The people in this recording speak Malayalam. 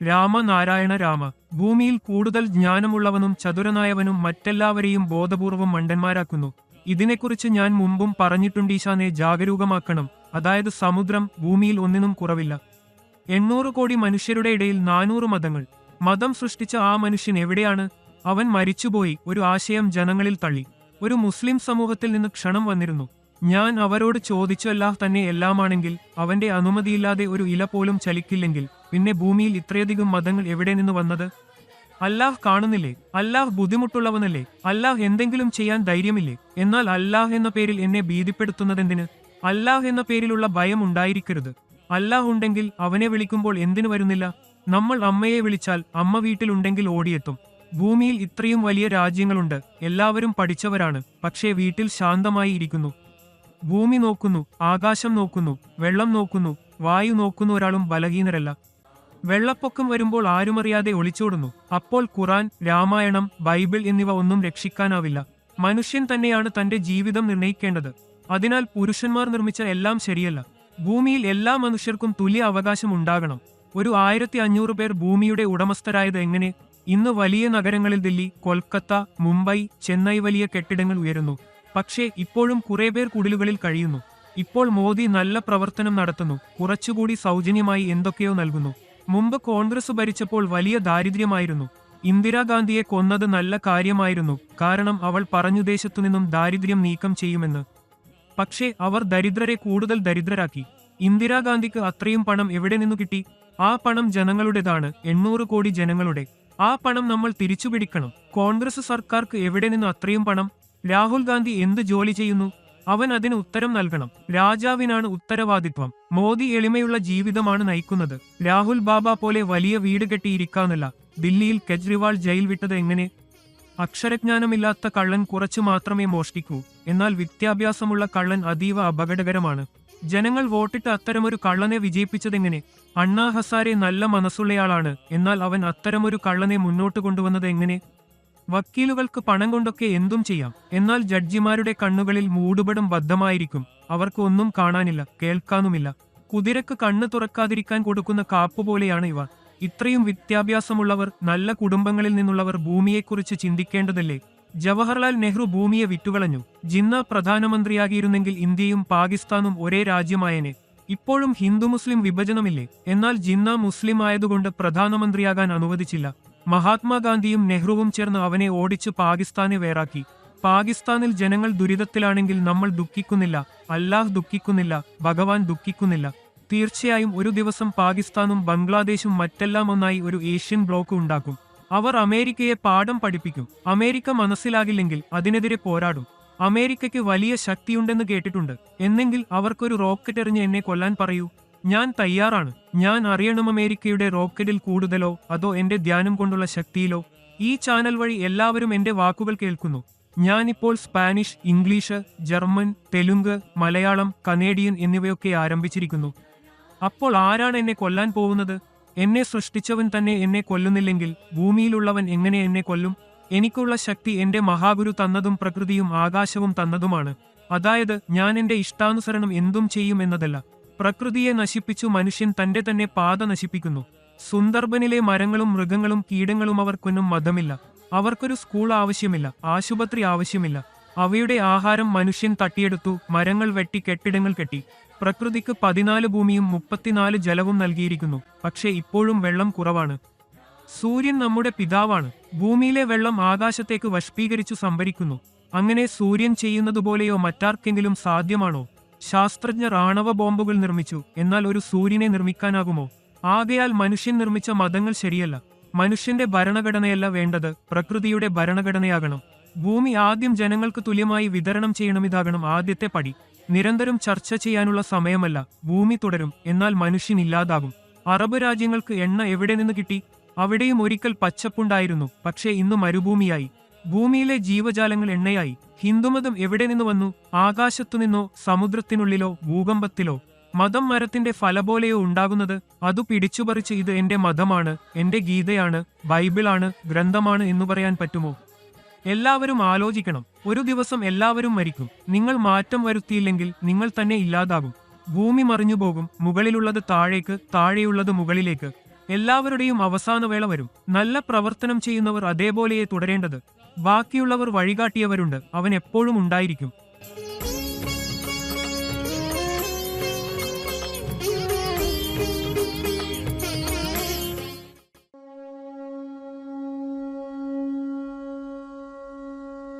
രാമനാരായണ രാമ. ഭൂമിയിൽ കൂടുതൽ ജ്ഞാനമുള്ളവനും ചതുരനായവനും മറ്റെല്ലാവരെയും ബോധപൂർവം മണ്ടന്മാരാക്കുന്നു. ഇതിനെക്കുറിച്ച് ഞാൻ മുമ്പും പറഞ്ഞിട്ടുണ്ടീശാനെ ജാഗരൂകമാക്കണം. അതായത് സമുദ്രം, ഭൂമിയിൽ ഒന്നിനും കുറവില്ല. 800 കോടി മനുഷ്യരുടെ ഇടയിൽ 400 മതങ്ങൾ. മതം സൃഷ്ടിച്ച ആ മനുഷ്യൻ എവിടെയാണ്? അവൻ മരിച്ചുപോയി. ഒരു ആശയം ജനങ്ങളിൽ തള്ളി. ഒരു മുസ്ലിം സമൂഹത്തിൽ നിന്ന് ക്ഷണം വന്നിരുന്നു. ഞാൻ അവരോട് ചോദിച്ചു, അല്ലാഹ് തന്നെ എല്ലാമാണെങ്കിൽ അവന്റെ അനുമതിയില്ലാതെ ഒരു ഇല പോലും ചലിക്കില്ലെങ്കിൽ പിന്നെ ഭൂമിയിൽ ഇത്രയധികം മതങ്ങൾ എവിടെ നിന്ന് വന്നത്? അല്ലാഹ് കാണുന്നില്ലേ? അല്ലാഹ് ബുദ്ധിമുട്ടുള്ളവനല്ലേ? അല്ലാഹ് എന്തെങ്കിലും ചെയ്യാൻ ധൈര്യമില്ലേ? എന്നാൽ അല്ലാഹ് എന്ന പേരിൽ എന്നെ ഭീതിപ്പെടുത്തുന്നതെന്തിന്? അല്ലാഹ് എന്ന പേരിലുള്ള ഭയം ഉണ്ടായിരിക്കരുത്. അല്ലാഹ് ഉണ്ടെങ്കിൽ അവനെ വിളിക്കുമ്പോൾ എന്തിനു വരുന്നില്ല? നമ്മൾ അമ്മയെ വിളിച്ചാൽ അമ്മ വീട്ടിലുണ്ടെങ്കിൽ ഓടിയെത്തും. ഭൂമിയിൽ ഇത്രയും വലിയ രാജ്യങ്ങളുണ്ട്. എല്ലാവരും പഠിച്ചവരാണ്. പക്ഷേ വീട്ടിൽ ശാന്തമായി ഇരിക്കുന്നു. ഭൂമി നോക്കുന്നു, ആകാശം നോക്കുന്നു, വെള്ളം നോക്കുന്നു, വായു നോക്കുന്നു. ഒരാളും ബലഹീനരല്ല. വെള്ളപ്പൊക്കം വരുമ്പോൾ ആരുമറിയാതെ ഒളിച്ചോടുന്നു. അപ്പോൾ ഖുറാൻ, രാമായണം, ബൈബിൾ എന്നിവ ഒന്നും രക്ഷിക്കാനാവില്ല. മനുഷ്യൻ തന്നെയാണ് തന്റെ ജീവിതം നിർണയിക്കേണ്ടത്. അതിനാൽ പുരുഷന്മാർ നിർമ്മിച്ച എല്ലാം ശരിയല്ല. ഭൂമിയിൽ എല്ലാ മനുഷ്യർക്കും തുല്യ അവകാശം ഉണ്ടാകണം. ഒരു 1500 പേർ ഭൂമിയുടെ ഉടമസ്ഥരായത് എങ്ങനെ? ഇന്ന് വലിയ നഗരങ്ങളിൽ ദില്ലി, കൊൽക്കത്ത, മുംബൈ, ചെന്നൈ വലിയ കെട്ടിടങ്ങൾ ഉയരുന്നു. പക്ഷേ ഇപ്പോഴും കുറേ പേർ കുടിലുകളിൽ കഴിയുന്നു. ഇപ്പോൾ മോദി നല്ല പ്രവർത്തനം നടത്തുന്നു. കുറച്ചുകൂടി സൗജന്യമായി എന്തൊക്കെയോ നൽകുന്നു. മുമ്പ് കോൺഗ്രസ് ഭരിച്ചപ്പോൾ വലിയ ദാരിദ്ര്യമായിരുന്നു. ഇന്ദിരാഗാന്ധിയെ കൊന്നത് നല്ല കാര്യമായിരുന്നു. കാരണം അവൾ പറഞ്ഞു ദേശത്തുനിന്നും ദാരിദ്ര്യം നീക്കം ചെയ്യുമെന്ന്. പക്ഷേ അവർ ദരിദ്രരെ കൂടുതൽ ദരിദ്രരാക്കി. ഇന്ദിരാഗാന്ധിക്ക് അത്രയും പണം എവിടെ നിന്നു കിട്ടി? ആ പണം ജനങ്ങളുടേതാണ്. 800 കോടി ജനങ്ങളുടെ. ആ പണം നമ്മൾ തിരിച്ചുപിടിക്കണം. കോൺഗ്രസ് സർക്കാർക്ക് എവിടെ നിന്ന് അത്രയും പണം? രാഹുൽ ഗാന്ധി എന്ത് ജോലി ചെയ്യുന്നു? അവൻ അതിന് ഉത്തരം നൽകണം. രാജാവിനാണ് ഉത്തരവാദിത്വം. മോദി എളിമയുള്ള ജീവിതമാണ് നയിക്കുന്നത്. രാഹുൽ ബാബ പോലെ വലിയ വീട് കെട്ടിയിരിക്കാന്നല്ല. ദില്ലിയിൽ കെജ്രിവാൾ ജയിൽ വിട്ടത് എങ്ങനെ? അക്ഷരജ്ഞാനമില്ലാത്ത കള്ളൻ കുറച്ചു മാത്രമേ മോഷ്ടിക്കൂ. എന്നാൽ വിദ്യാഭ്യാസമുള്ള കള്ളൻ അതീവ അപകടകരമാണ്. ജനങ്ങൾ വോട്ടിട്ട് അത്തരമൊരു കള്ളനെ വിജയിപ്പിച്ചതെങ്ങനെ? അണ്ണാ ഹസാരെ നല്ല മനസ്സുള്ളയാളാണ്. എന്നാൽ അവൻ അത്തരമൊരു കള്ളനെ മുന്നോട്ട് കൊണ്ടുവന്നത് എങ്ങനെ? വക്കീലുകൾക്ക് പണം കൊണ്ടൊക്കെ എന്തും ചെയ്യാം. എന്നാൽ ജഡ്ജിമാരുടെ കണ്ണുകളിൽ മൂടുപടം ബദ്ധമായിരിക്കും. അവർക്ക് ഒന്നും കാണാനില്ല, കേൾക്കാനുമില്ല. കുതിരക്ക് കണ്ണ് തുറക്കാതിരിക്കാൻ കൊടുക്കുന്ന കാപ്പുപോലെയാണ് ഇവ. ഇത്രയും വിദ്യാഭ്യാസമുള്ളവർ, നല്ല കുടുംബങ്ങളിൽ നിന്നുള്ളവർ ഭൂമിയെക്കുറിച്ച് ചിന്തിക്കേണ്ടതല്ലേ? ജവഹർലാൽ നെഹ്റു ഭൂമിയെ വിറ്റുകളഞ്ഞു. ജിന്ന പ്രധാനമന്ത്രിയാകിയിരുന്നെങ്കിൽ ഇന്ത്യയും പാകിസ്ഥാനും ഒരേ രാജ്യമായേനെ. ഇപ്പോഴും ഹിന്ദു മുസ്ലിം വിഭജനമില്ലേ? എന്നാൽ ജിന്ന മുസ്ലിം ആയതുകൊണ്ട് പ്രധാനമന്ത്രിയാകാൻ അനുവദിച്ചില്ല. മഹാത്മാഗാന്ധിയും നെഹ്റുവും ചേർന്ന് അവനെ ഓടിച്ചു പാകിസ്ഥാനെ വേറാക്കി. പാകിസ്ഥാനിൽ ജനങ്ങൾ ദുരിതത്തിലാണെങ്കിൽ നമ്മൾ ദുഃഖിക്കുന്നില്ല. അല്ലാഹ് ദുഃഖിക്കുന്നില്ല. ഭഗവാൻ ദുഃഖിക്കുന്നില്ല. തീർച്ചയായും ഒരു ദിവസം പാകിസ്ഥാനും ബംഗ്ലാദേശും മറ്റെല്ലാം ഒന്നായി ഒരു ഏഷ്യൻ ബ്ലോക്ക് ഉണ്ടാക്കും. അവർ അമേരിക്കയെ പാഠം പഠിപ്പിക്കും. അമേരിക്ക മനസ്സിലാകില്ലെങ്കിൽ അതിനെതിരെ പോരാടും. അമേരിക്കയ്ക്ക് വലിയ ശക്തിയുണ്ടെന്ന് കേട്ടിട്ടുണ്ട്. എന്നെങ്കിൽ അവർക്കൊരു റോക്കറ്റ് എറിഞ്ഞ് എന്നെ കൊല്ലാൻ പറയൂ. ഞാൻ തയ്യാറാണ്. ഞാൻ അറിയണം അമേരിക്കയുടെ റോക്കറ്റിൽ കൂടുതലോ അതോ എന്റെ ധ്യാനം കൊണ്ടുള്ള ശക്തിയിലോ? ഈ ചാനൽ വഴി എല്ലാവരും എന്റെ വാക്കുകൾ കേൾക്കുന്നു. ഞാനിപ്പോൾ Spanish, English, German, Telugu, Malayalam, Canadian എന്നിവയൊക്കെ ആരംഭിച്ചിരിക്കുന്നു. അപ്പോൾ ആരാണ് എന്നെ കൊല്ലാൻ പോകുന്നത്? എന്നെ സൃഷ്ടിച്ചവൻ തന്നെ എന്നെ കൊല്ലുന്നില്ലെങ്കിൽ ഭൂമിയിലുള്ളവൻ എങ്ങനെ എന്നെ കൊല്ലും? എനിക്കുള്ള ശക്തി എന്റെ മഹാഗുരു തന്നതും പ്രകൃതിയും ആകാശവും തന്നതുമാണ്. അതായത് ഞാൻ എന്റെ ഇഷ്ടാനുസരണം എന്തും ചെയ്യും എന്നതല്ല. പ്രകൃതിയെ നശിപ്പിച്ചു മനുഷ്യൻ തന്റെ തന്നെ പാത നശിപ്പിക്കുന്നു. സുന്ദർബനിലെ മരങ്ങളും മൃഗങ്ങളും കീടങ്ങളും അവർക്കൊന്നും മതമില്ല. അവർക്കൊരു സ്കൂൾ ആവശ്യമില്ല, ആശുപത്രി ആവശ്യമില്ല. അവയുടെ ആഹാരം മനുഷ്യൻ തട്ടിയെടുത്തു. മരങ്ങൾ വെട്ടി കെട്ടിടങ്ങൾ കെട്ടി. പ്രകൃതിക്ക് 14 ഭൂമിയും 34 ജലവും നൽകിയിരിക്കുന്നു. പക്ഷേ ഇപ്പോഴും വെള്ളം കുറവാണ്. സൂര്യൻ നമ്മുടെ പിതാവാണ്. ഭൂമിയിലെ വെള്ളം ആകാശത്തേക്ക് വഷ്പീകരിച്ചു സംഭരിക്കുന്നു. അങ്ങനെ സൂര്യൻ ചെയ്യുന്നതുപോലെയോ മറ്റാർക്കെങ്കിലും സാധ്യമാണോ? ശാസ്ത്രജ്ഞർ ആണവ ബോംബുകൾ നിർമ്മിച്ചു. എന്നാൽ ഒരു സൂര്യനെ നിർമ്മിക്കാനാകുമോ? ആകയാൽ മനുഷ്യൻ നിർമ്മിച്ച മതങ്ങൾ ശരിയല്ല. മനുഷ്യന്റെ ഭരണഘടനയല്ല വേണ്ടത്, പ്രകൃതിയുടെ ഭരണഘടനയാകണം. ഭൂമി ആദ്യം ജനങ്ങൾക്ക് തുല്യമായി വിതരണം ചെയ്യണമിതാകണം ആദ്യത്തെ പടി. നിരന്തരം ചർച്ച ചെയ്യാനുള്ള സമയമല്ല. ഭൂമി തുടരും, എന്നാൽ മനുഷ്യൻ ഇല്ലാതാകും. അറബ് രാജ്യങ്ങൾക്ക് എണ്ണ എവിടെ നിന്ന് കിട്ടി? അവിടെയും ഒരിക്കൽ പച്ചപ്പുണ്ടായിരുന്നു. പക്ഷേ ഇന്ന് മരുഭൂമിയായി. ഭൂമിയിലെ ജീവജാലങ്ങൾ എണ്ണയായി. ഹിന്ദുമതം എവിടെ നിന്ന് വന്നു? ആകാശത്തുനിന്നോ സമുദ്രത്തിനുള്ളിലോ ഭൂകമ്പത്തിലോ? മതം മരത്തിന്റെ ഫല പോലെയോ ഉണ്ടാകുന്നത്? അതു പിടിച്ചുപറിച്ച് ഇത് എന്റെ മതമാണ്, എന്റെ ഗീതയാണ്, ബൈബിളാണ്, ഗ്രന്ഥമാണ് എന്നു പറയാൻ പറ്റുമോ? എല്ലാവരും ആലോചിക്കണം. ഒരു ദിവസം എല്ലാവരും മരിക്കും. നിങ്ങൾ മാറ്റം വരുത്തിയില്ലെങ്കിൽ നിങ്ങൾ തന്നെ ഇല്ലാതാകും. ഭൂമി മറിഞ്ഞുപോകും. മുകളിലുള്ളത് താഴേക്ക്, താഴെയുള്ളത് മുകളിലേക്ക്. എല്ലാവരുടെയും അവസാന വേള വരും. നല്ല പ്രവർത്തനം ചെയ്യുന്നവർ അതേപോലെയേ തുടരേണ്ടത്. ബാക്കിയുള്ളവർ വഴികാട്ടിയവരുണ്ട്, അവൻ എപ്പോഴും ഉണ്ടായിരിക്കും.